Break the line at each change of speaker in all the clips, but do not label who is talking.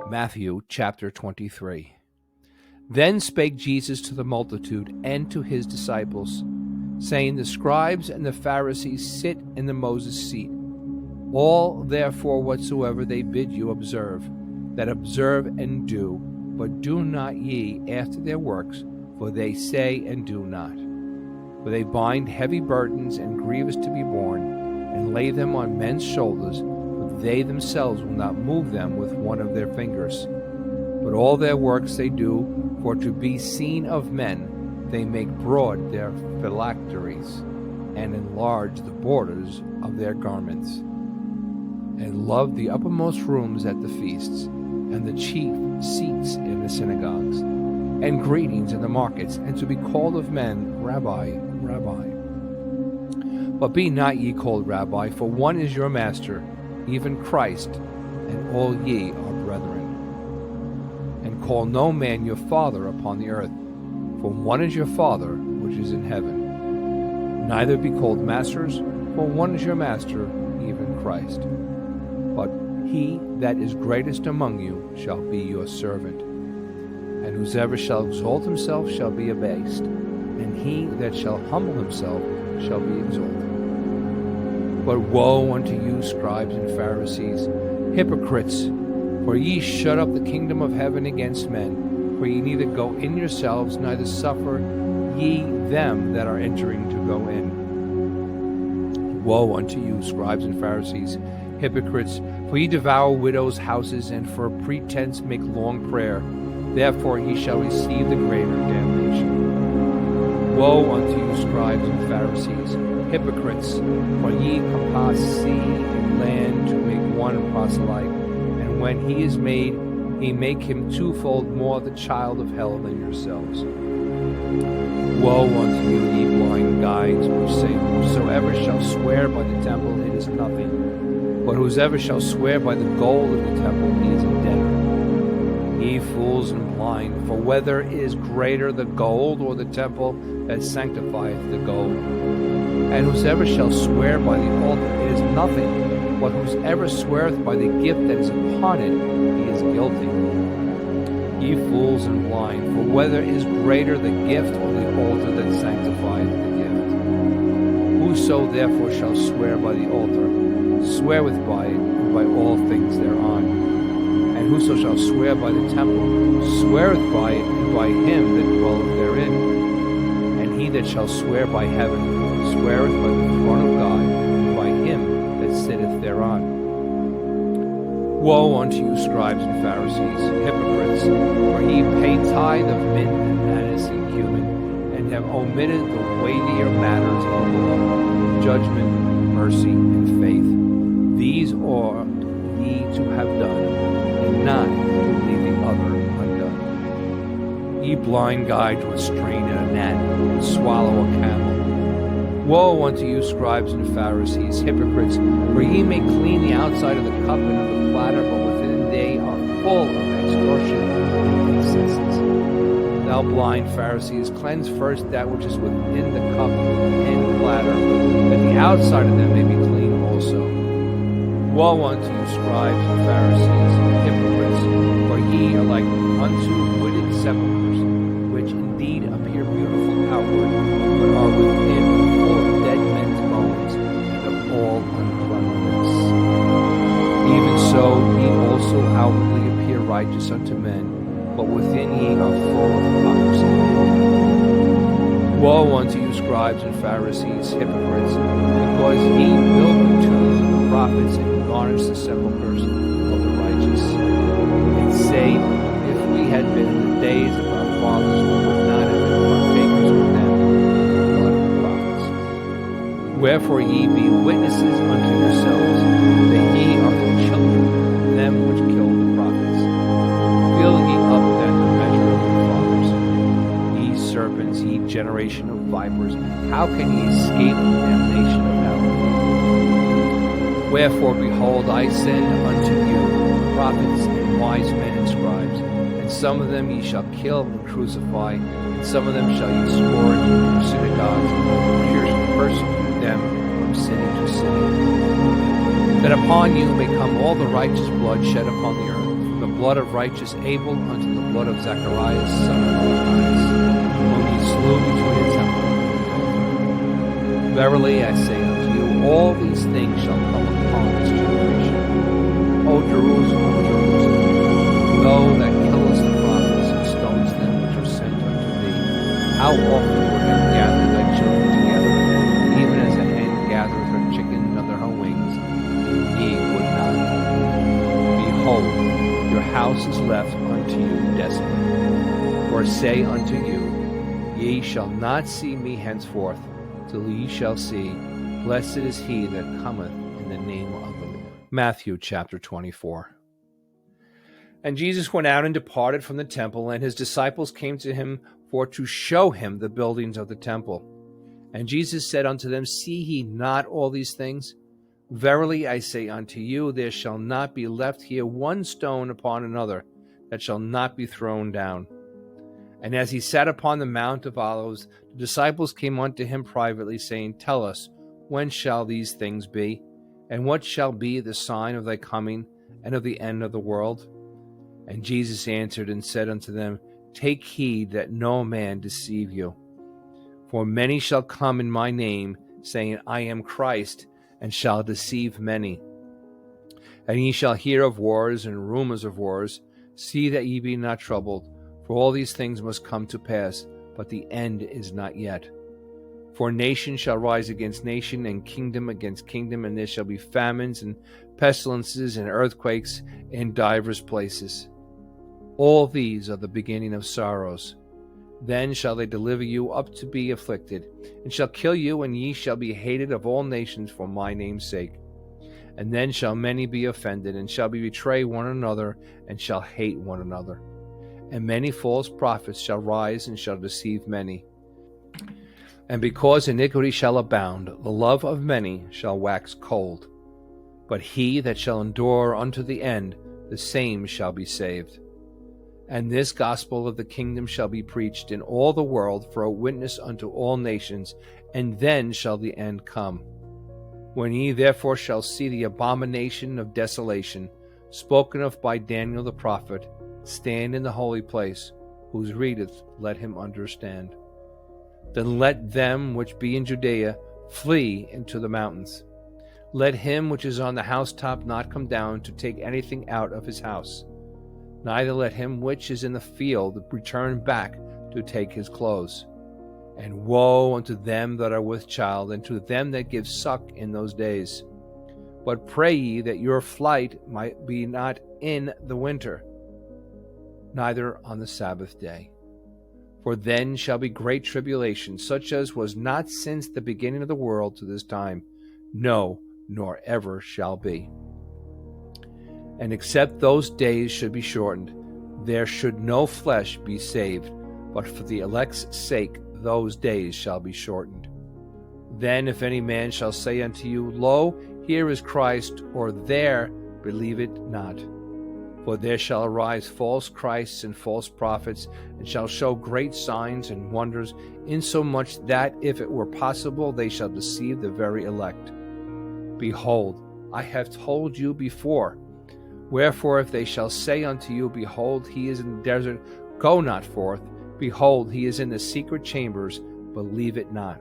Matthew chapter 23. Then spake Jesus to the multitude and to his disciples, saying, The scribes and the Pharisees sit in the Moses' seat. All therefore whatsoever they bid you observe, that observe and do, but do not ye after their works, for they say and do not. For they bind heavy burdens and grievous to be borne, and lay them on men's shoulders, but they themselves will not move them with one of their fingers. But all their works they do, for to be seen of men, they make broad their phylacteries, and enlarge the borders of their garments, and love the uppermost rooms at the feasts, and the chief seats in the synagogues, and greetings in the markets, and to be called of men, Rabbi, Rabbi. But be not ye called Rabbi, for one is your master, even Christ, and all ye are brethren. And call no man your father upon the earth, for one is your Father which is in heaven. Neither be called masters, for one is your master, even Christ. But he that is greatest among you shall be your servant. And whosoever shall exalt himself shall be abased, and he that shall humble himself shall be exalted. But woe unto you, scribes and Pharisees, hypocrites! For ye shut up the kingdom of heaven against men, for ye neither go in yourselves, neither suffer ye them that are entering to go in. Woe unto you, scribes and Pharisees, hypocrites! For ye devour widows' houses, and for a pretense make long prayer. Therefore ye shall receive the greater damnation. Woe unto you, scribes and Pharisees, hypocrites! For ye compass sea and land to make one proselyte, and when he is made, ye make him twofold more the child of hell than yourselves. Woe unto you, ye blind guides, which say, Whosoever shall swear by the temple, it is nothing. But whosoever shall swear by the gold of the temple, he is a debtor. Ye fools and blind, for whether is greater the gold or the temple that sanctifieth the gold? And whosoever shall swear by the altar, it is nothing. But whosoever sweareth by the gift that is upon it, he is guilty. Ye fools and blind, for whether is greater the gift or the altar that sanctifieth the gift? Whoso therefore shall swear by the altar, sweareth by it, and by all things thereon. And whoso shall swear by the temple, sweareth by it, and by him that dwelleth therein. And he that shall swear by heaven, sweareth by the throne of God, and by him that sitteth thereon. Woe unto you, scribes and Pharisees, hypocrites! For ye pay tithe of mint and anise and cumin, and have omitted the weightier matters of the law, judgment, mercy, and faith. These ought ye to have done, and not to leave the other undone. Ye blind guides which strain in a gnat, and swallow a camel. Woe unto you, scribes and Pharisees, hypocrites! For ye may clean the outside of the cup and of the platter, but within they are full of extortion and incenses. Thou blind Pharisees, cleanse first that which is within the cup and the platter, that the outside of them may be clean also. Woe unto you, scribes and Pharisees, hypocrites! For ye are like unto wooden sepulchres, which indeed appear beautiful outward, but are within full of dead men's bones, and of all uncleanness. Even so ye also outwardly appear righteous unto men, but within ye are full of hypocrisy. Woe unto you, scribes and Pharisees, hypocrites! Because ye build the tombs of the prophets, and garnish the sepulchres of the righteous. And say, if we had been in the days of our fathers, we would not have been partakers with them of the prophets. Wherefore ye be witnesses unto yourselves, that ye are the children of them which killed the prophets. Fill ye up then the measure of your fathers. Ye serpents, ye generation of vipers, how can ye escape the damnation of hell? Wherefore, behold, I send unto you prophets and wise men and scribes, and some of them ye shall kill and crucify, and some of them shall ye scourge in your synagogues, and persecute them from city to city. that upon you may come all the righteous blood shed upon the earth, from the blood of righteous Abel unto the blood of Zacharias, son of Barachias, whom he slew between the temple and the altar. Verily I say unto you, all these things shall come upon this generation. O Jerusalem, O Jerusalem, thou that killest the prophets and stones them which are sent unto thee, how often would have gathered thy children together, even as a hen gathereth her chickens under her wings, and ye would not. Behold, your house is left unto you desolate. For I say unto you, ye shall not see me henceforth, till ye shall see, blessed is he that cometh in the name of the Lord. Matthew chapter 24. And Jesus went out and departed from the temple, and his disciples came to him for to show him the buildings of the temple. And Jesus said unto them, See ye not all these things? Verily I say unto you, there shall not be left here one stone upon another that shall not be thrown down. And as he sat upon the Mount of Olives, the disciples came unto him privately, saying, Tell us, when shall these things be? And what shall be the sign of thy coming and of the end of the world? And Jesus answered and said unto them, Take heed that no man deceive you. For many shall come in my name, saying, I am Christ, and shall deceive many. And ye shall hear of wars and rumors of wars. See that ye be not troubled, for all these things must come to pass, but the end is not yet. For nation shall rise against nation, and kingdom against kingdom, and there shall be famines and pestilences and earthquakes in divers places. All these are the beginning of sorrows. Then shall they deliver you up to be afflicted, and shall kill you, and ye shall be hated of all nations for my name's sake. And then shall many be offended, and shall betray one another, and shall hate one another. And many false prophets shall rise, and shall deceive many. And because iniquity shall abound, the love of many shall wax cold. But he that shall endure unto the end, the same shall be saved. And this gospel of the kingdom shall be preached in all the world for a witness unto all nations, and then shall the end come. When ye therefore shall see the abomination of desolation, spoken of by Daniel the prophet, stand in the holy place, whose readeth let him understand. Then let them which be in Judea flee into the mountains. Let him which is on the housetop not come down to take anything out of his house. Neither let him which is in the field return back to take his clothes. And woe unto them that are with child, and to them that give suck in those days. But pray ye that your flight might be not in the winter, neither on the Sabbath day. For then shall be great tribulation, such as was not since the beginning of the world to this time, no, nor ever shall be. And except those days should be shortened, there should no flesh be saved, but for the elect's sake those days shall be shortened. Then if any man shall say unto you, Lo, here is Christ, or there, believe it not. For there shall arise false Christs and false prophets, and shall show great signs and wonders, insomuch that, if it were possible, they shall deceive the very elect. Behold, I have told you before. Wherefore, if they shall say unto you, Behold, he is in the desert, go not forth. Behold, he is in the secret chambers, believe it not.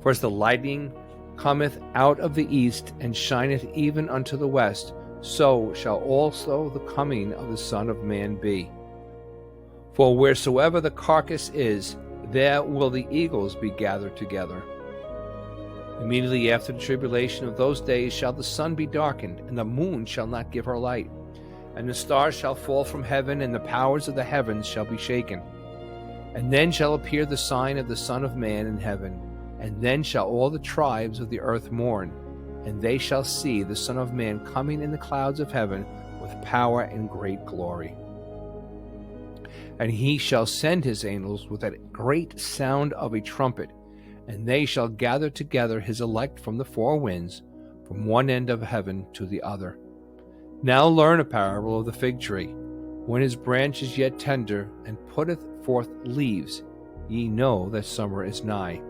For as the lightning cometh out of the east, and shineth even unto the west, so shall also the coming of the Son of Man be. For wheresoever the carcass is, there will the eagles be gathered together. Immediately after the tribulation of those days shall the sun be darkened, and the moon shall not give her light, and the stars shall fall from heaven, and the powers of the heavens shall be shaken. And then shall appear the sign of the Son of Man in heaven, and then shall all the tribes of the earth mourn, and they shall see the Son of Man coming in the clouds of heaven with power and great glory. And he shall send his angels with a great sound of a trumpet, and they shall gather together his elect from the four winds, from one end of heaven to the other. Now learn a parable of the fig tree. When his branch is yet tender, and putteth forth leaves, ye know that summer is nigh.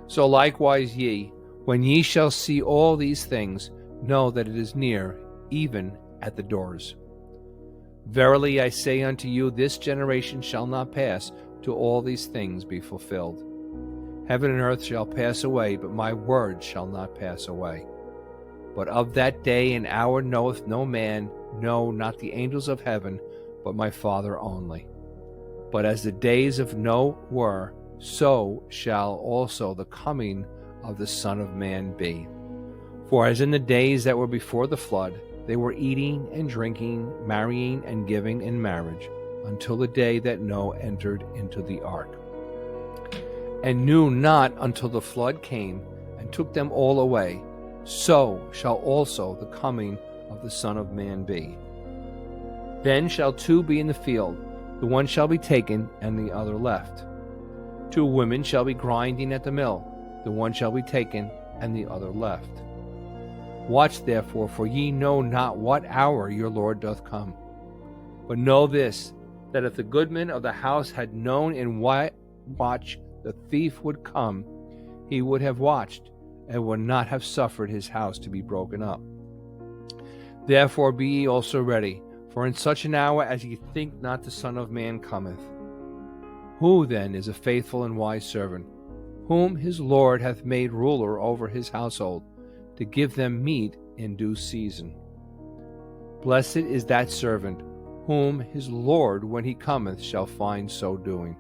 So likewise ye, when ye shall see all these things, know that it is near, even at the doors. Verily I say unto you, this generation shall not pass till all these things be fulfilled. Heaven and earth shall pass away, but my word shall not pass away. But of that day and hour knoweth no man, no, not the angels of heaven, but my Father only. But as the days of Noah were, so shall also the coming of the Son of Man be. For as in the days that were before the flood, they were eating and drinking, marrying and giving in marriage, until the day that Noah entered into the ark, and knew not until the flood came and took them all away, so shall also the coming of the Son of Man be. Then shall two be in the field, the one shall be taken, and the other left. Two women shall be grinding at the mill, the one shall be taken, and the other left. Watch therefore, for ye know not what hour your Lord doth come. But know this, that if the goodman of the house had known in what watch the thief would come, he would have watched, and would not have suffered his house to be broken up. Therefore be ye also ready, for in such an hour as ye think not the Son of Man cometh. Who then is a faithful and wise servant, whom his Lord hath made ruler over his household, to give them meat in due season? Blessed is that servant, whom his Lord when he cometh shall find so doing.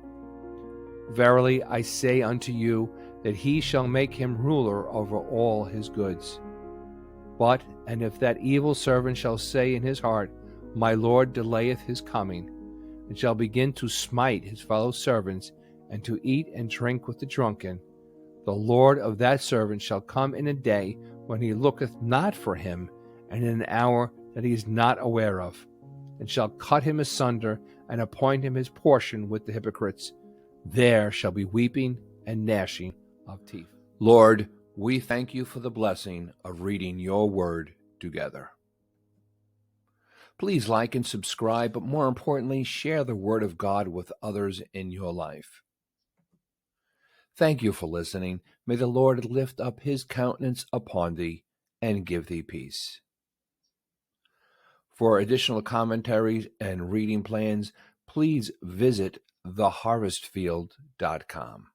Verily I say unto you, that he shall make him ruler over all his goods. But, and if that evil servant shall say in his heart, My Lord delayeth his coming, and shall begin to smite his fellow servants, and to eat and drink with the drunken, the Lord of that servant shall come in a day when he looketh not for him, and in an hour that he is not aware of, and shall cut him asunder, and appoint him his portion with the hypocrites. There shall be weeping and gnashing of teeth. Lord, we thank you for the blessing of reading your word together. Please like and subscribe, but more importantly, share the word of God with others in your life. Thank you for listening. May the Lord lift up his countenance upon thee and give thee peace. For additional commentaries and reading plans, please visit theharvestfield.com.